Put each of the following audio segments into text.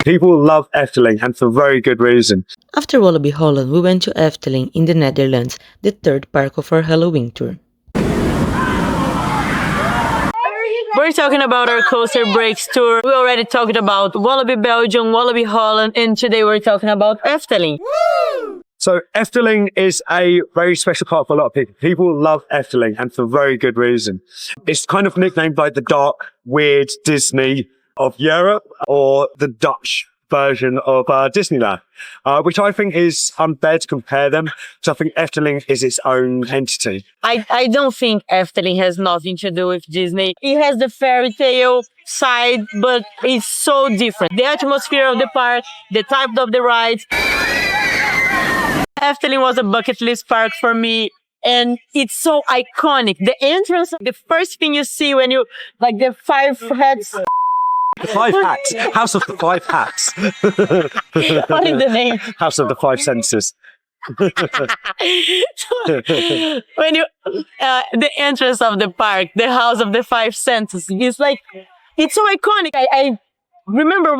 People love Efteling, and for very good reason. After Wallaby Holland, we went to Efteling in the Netherlands, the third park of our Halloween tour. We're talking about our coaster breaks tour. We already talked about Wallaby Belgium, Wallaby Holland, and today we're talking about Efteling. So Efteling is a very special part for a lot of people. People love Efteling, and for very good reason. It's kind of nicknamed like the dark, weird Disney of Europe, or the Dutch version of Disneyland, which I think is unfair to compare them. So I think Efteling is its own entity. I don't think Efteling has nothing to do with Disney. It has the fairy tale side, but it's so different. The atmosphere of the park, the type of the rides. Efteling was a bucket list park for me, and it's so iconic. The entrance, the first thing you see when you, like the five hats. The five hats. House of the five hats. What is the name? House of the five senses. When you, the entrance of the park, the House of the Five Senses, it's like, it's so iconic. I remember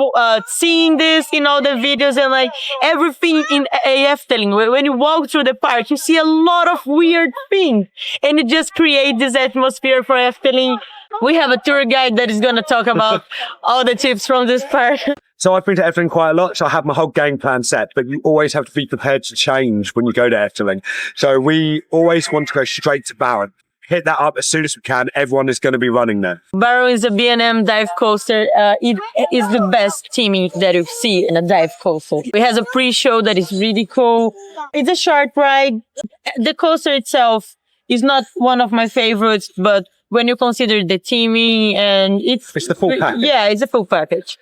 seeing this in all the videos, and like everything in Efteling. When you walk through the park, you see a lot of weird things, and it just creates this atmosphere for Efteling. We have a tour guide that is going to talk about all the tips from this park. So I've been to Efteling quite a lot, so I have my whole game plan set, but you always have to be prepared to change when you go to Efteling. So we always want to go straight to Baron. Hit that up as soon as we can. Everyone is going to be running there. Baron is a B&M dive coaster. It is the best theming that you see in a dive coaster. It has a pre-show that is really cool. It's a short ride. The coaster itself is not one of my favorites, but when you consider the theming and it's the full package. Yeah, it's a full package.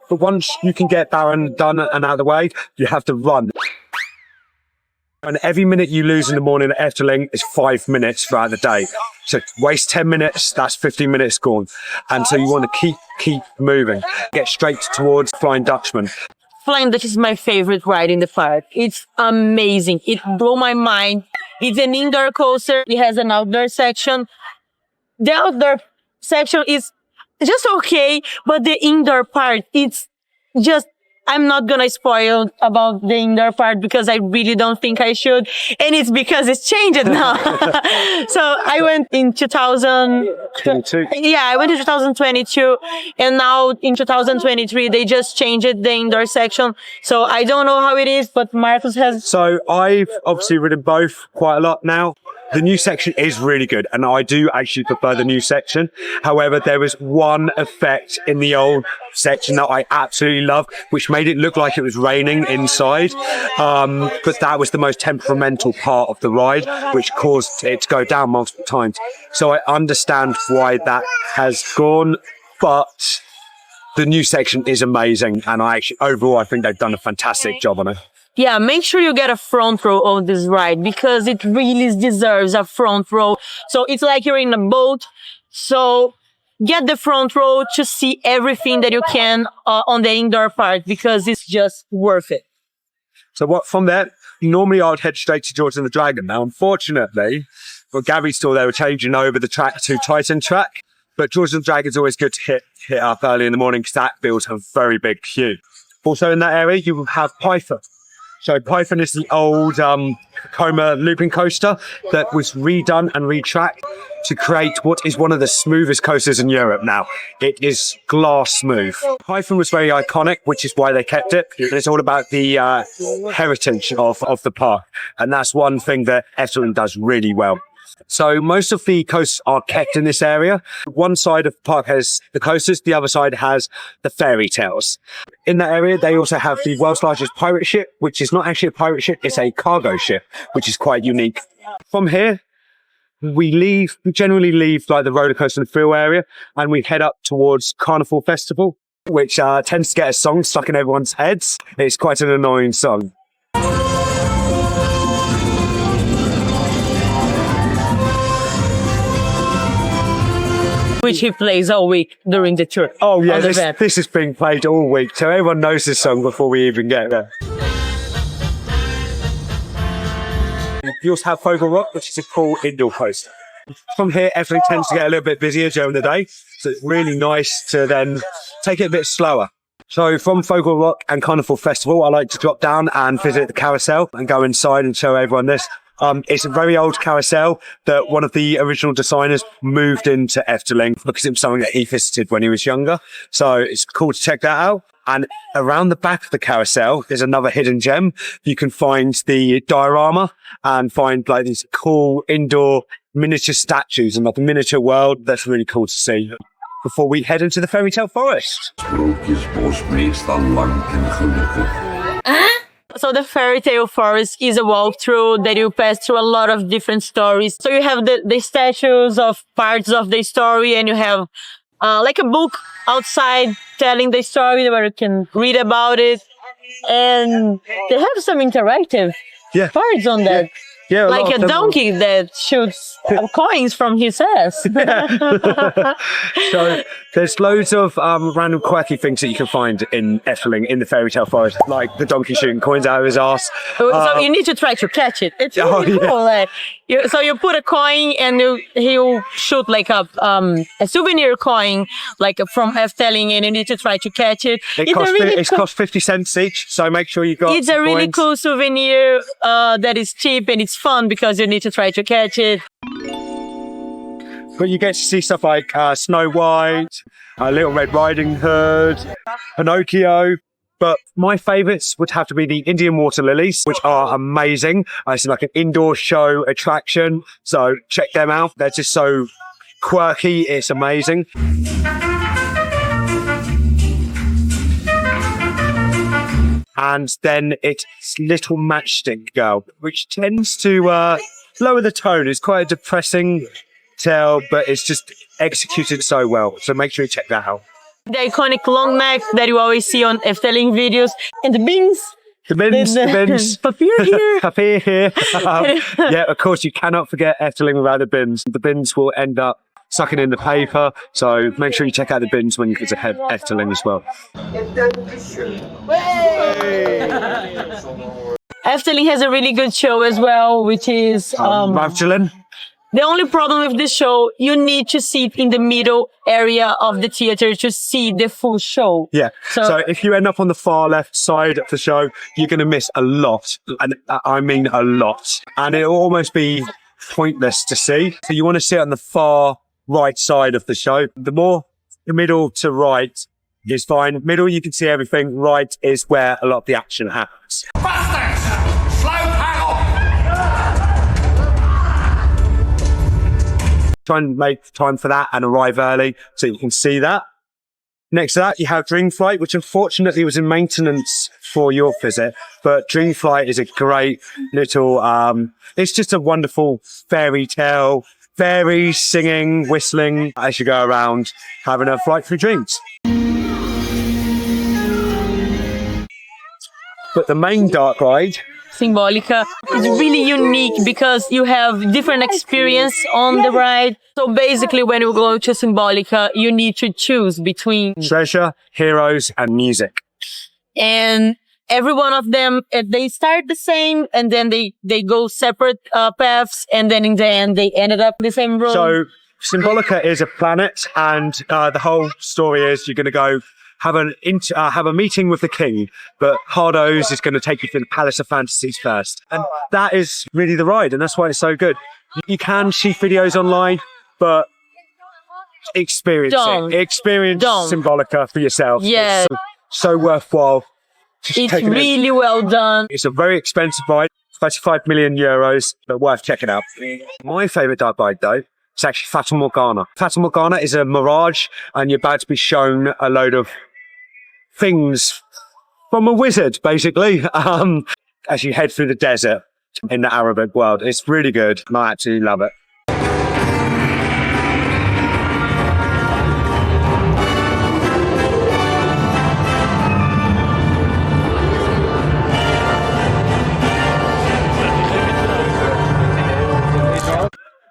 But once you can get Baron done and out of the way, you have to run. And every minute you lose in the morning at Efteling is 5 minutes throughout the day. So waste 10 minutes, that's 15 minutes gone. And so you want to keep moving. Get straight towards Flying Dutchman. Flying Dutchman is my favorite ride in the park. It's amazing. It blew my mind. It's an indoor coaster. It has an outdoor section. The outdoor section is just okay, but the indoor part, it's just, I'm not gonna spoil about the indoor part because I really don't think I should. And it's because it's changed now. So I went in 2022. Yeah, I went in 2022. And now in 2023, they just changed the indoor section. So I don't know how it is, but Marcus has. So I've obviously ridden both quite a lot now. The new section is really good, and I do actually prefer the new section. However, there was one effect in the old section that I absolutely love, which made it look like it was raining inside. But that was the most temperamental part of the ride, which caused it to go down multiple times. So I understand why that has gone, but the new section is amazing, and overall, I think they've done a fantastic job on it. Yeah, make sure you get a front row of this ride because it really deserves a front row. So it's like you're in a boat. So get the front row to see everything that you can on the indoor part because it's just worth it. So from there, normally I would head straight to George and the Dragon. Now, unfortunately, for Gabby's store, they were changing over the track to Titan track. But George and the Dragon is always good to hit up early in the morning because that builds a very big queue. Also in that area, you will have Python. So Python is the old Coma looping coaster that was redone and retracked to create what is one of the smoothest coasters in Europe now. It is glass smooth. Python was very iconic, which is why they kept it. It's all about the heritage of the park. And that's one thing that Efteling does really well. So most of the coasters are kept in this area. One side of the park has the coasters, the other side has the fairy tales. In that area, they also have the world's largest pirate ship, which is not actually a pirate ship, it's a cargo ship, which is quite unique. From here, we generally leave like the roller coaster and thrill area, and we head up towards Carnival Festival, which tends to get a song stuck in everyone's heads. It's quite an annoying song. Which he plays all week during the tour. Oh yeah, this is being played all week, so everyone knows this song before we even get there. You also have Fogle Rock, which is a cool indoor coaster. From here, everything tends to get a little bit busier during the day, so it's really nice to then take it a bit slower. So from Focal Rock and Carnival Festival, I like to drop down and visit the carousel and go inside and show everyone this. It's a very old carousel that one of the original designers moved into Efteling because it was something that he visited when he was younger. So it's cool to check that out. And around the back of the carousel, there's another hidden gem. You can find the diorama and find like these cool indoor miniature statues and like a miniature world. That's really cool to see before we head into the fairy tale forest. So the fairy tale forest is a walkthrough that you pass through a lot of different stories. So you have the statues of parts of the story, and you have like a book outside telling the story where you can read about it. And they have some interactive parts on that. Yeah, like a donkey that shoots coins from his ass. So there's loads of random quirky things that you can find in Efteling in the fairy tale forest, like the donkey shooting coins out of his ass. So you need to try to catch it. It's really cool. Like, so you put a coin and he'll shoot like a souvenir coin, like from Efteling, and you need to try to catch it. It costs 50 cents each, so make sure you got. It's a really cool souvenir that is cheap and it's fun because you need to try to catch it. But you get to see stuff like Snow White, Little Red Riding Hood, Pinocchio. But my favourites would have to be the Indian water lilies, which are amazing. It's like an indoor show attraction, so check them out. They're just so quirky, it's amazing. And then it's Little Matchstick Girl, which tends to lower the tone. It's quite a depressing tale, but it's just executed so well. So make sure you check that out. The iconic long neck that you always see on Efteling videos, and the bins. The bins. Papier here. Papier here. Yeah, of course, you cannot forget Efteling without the bins. The bins will end up sucking in the paper, so make sure you check out the bins when you get to Efteling as well. Efteling has a really good show as well, which is Raveleijn. The only problem with this show, you need to sit in the middle area of the theater to see the full show. Yeah. So if you end up on the far left side of the show, you're going to miss a lot. And I mean a lot. And it'll almost be pointless to see. So you want to sit on the far right side of the show. The more the middle to right is fine. Middle, you can see everything. Right is where a lot of the action happens. Try and make time for that and arrive early so you can see that. Next to that, you have Dreamflight, which unfortunately was in maintenance for your visit. But Dreamflight is a great little, it's just a wonderful fairy tale. Fairies singing, whistling as you go around, having a flight through dreams. But the main dark ride, Symbolica, is really unique because you have different experience on the ride. So basically, when you go to Symbolica, you need to choose between treasure, heroes, and music. And every one of them, they start the same, and then they go separate paths, and then in the end, they ended up in the same room. So Symbolica is a planet, and the whole story is you're going to go have a meeting with the king, but Hardo's is going to take you to the Palace of Fantasies first. And that is really the ride, and that's why it's so good. You can see videos online, but experience it. Experience Symbolica for yourself. Yeah. It's so worthwhile. It's really well done. It's a very expensive ride, 35 million euros, but worth checking out. My favourite dark ride, though, is actually Fata Morgana. Fata Morgana is a mirage, and you're about to be shown a load of things from a wizard, basically, as you head through the desert in the Arabic world. It's really good, and I absolutely love it.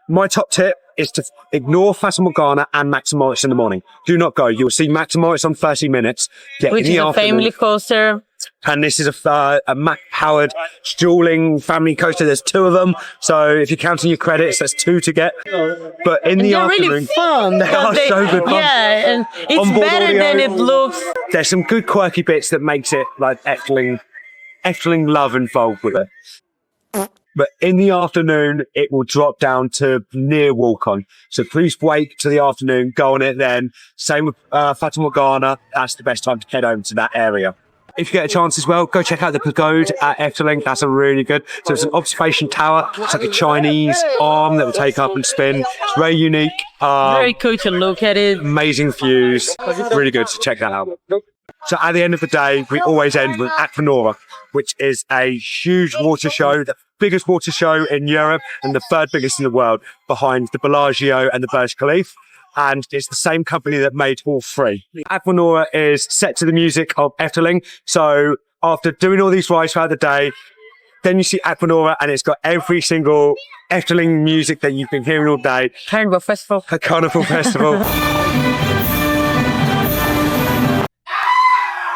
My top tip is to ignore Fata Morgana and Max and Moritz in the morning. Do not go. You'll see Max and Moritz on 30 minutes. Which is a family coaster. And this is a Mac-powered dueling family coaster. There's 2 of them. So if you're counting your credits, that's 2 to get. But in the afternoon, really fun. They are so good fun. Yeah, and it's Onboard better audio. than it looks. There's some good quirky bits that makes it like Efteling love involved with it. But in the afternoon, it will drop down to near walk-on. So please wait to the afternoon, go on it then. Same with Fata Morgana. That's the best time to head over to that area. If you get a chance as well, go check out the pagode at Efteling. That's a really good. So it's an observation tower. It's like a Chinese arm that will take up and spin. It's very unique. Very cool to look at it. Amazing views. Really good to check that out. So at the end of the day, we always end with Aquanura, which is a huge water show, the biggest water show in Europe and the 3rd biggest in the world, behind the Bellagio and the Burj Khalifa. And it's the same company that made all 3. Aquanura is set to the music of Efteling. So after doing all these rides throughout the day, then you see Aquanura and it's got every single Efteling music that you've been hearing all day. Carnival Festival. A carnival festival.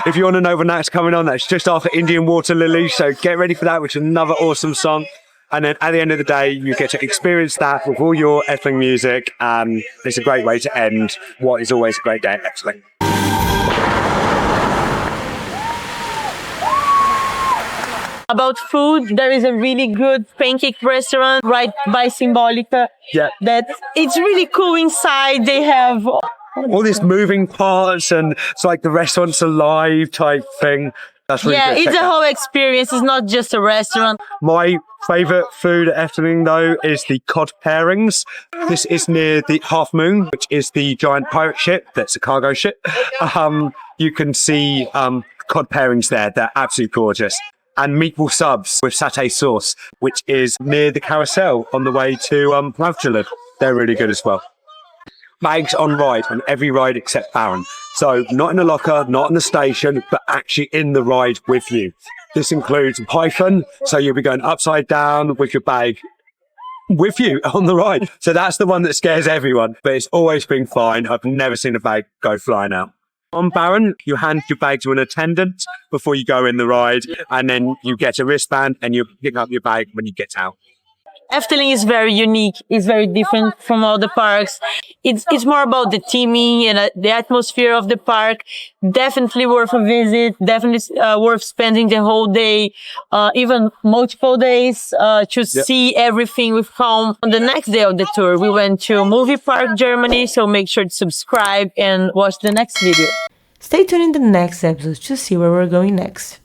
If you want to know when that's coming on, that's just after Indian Water Lily. So get ready for that, which is another awesome song. And then at the end of the day, you get to experience that with all your Efteling music. And it's a great way to end what is always a great day at Efteling. About food, there is a really good pancake restaurant right by Symbolica. Yeah. That it's really cool inside. They have all these moving parts and it's like the restaurant's alive type thing. That's really good. It's a whole experience. It's not just a restaurant. My favourite food at Efteling, though, is the cod pairings. This is near the Half Moon, which is the giant pirate ship. That's a cargo ship. You can see cod pairings there. They're absolutely gorgeous. And meatball subs with satay sauce, which is near the carousel on the way to Raveleijn. They're really good as well. Bags on ride, on every ride except Baron. So not in the locker, not in the station, but actually in the ride with you. This includes Python, so you'll be going upside down with your bag with you on the ride. So that's the one that scares everyone, but it's always been fine. I've never seen a bag go flying out. On Baron, you hand your bag to an attendant before you go in the ride, and then you get a wristband and you pick up your bag when you get out. Efteling is very unique. It's very different from all the parks. It's more about the theming and the atmosphere of the park. Definitely worth a visit. Definitely worth spending the whole day, even multiple days, to see everything we found. On the next day of the tour, we went to Movie Park, Germany. So make sure to subscribe and watch the next video. Stay tuned in the next episode to see where we're going next.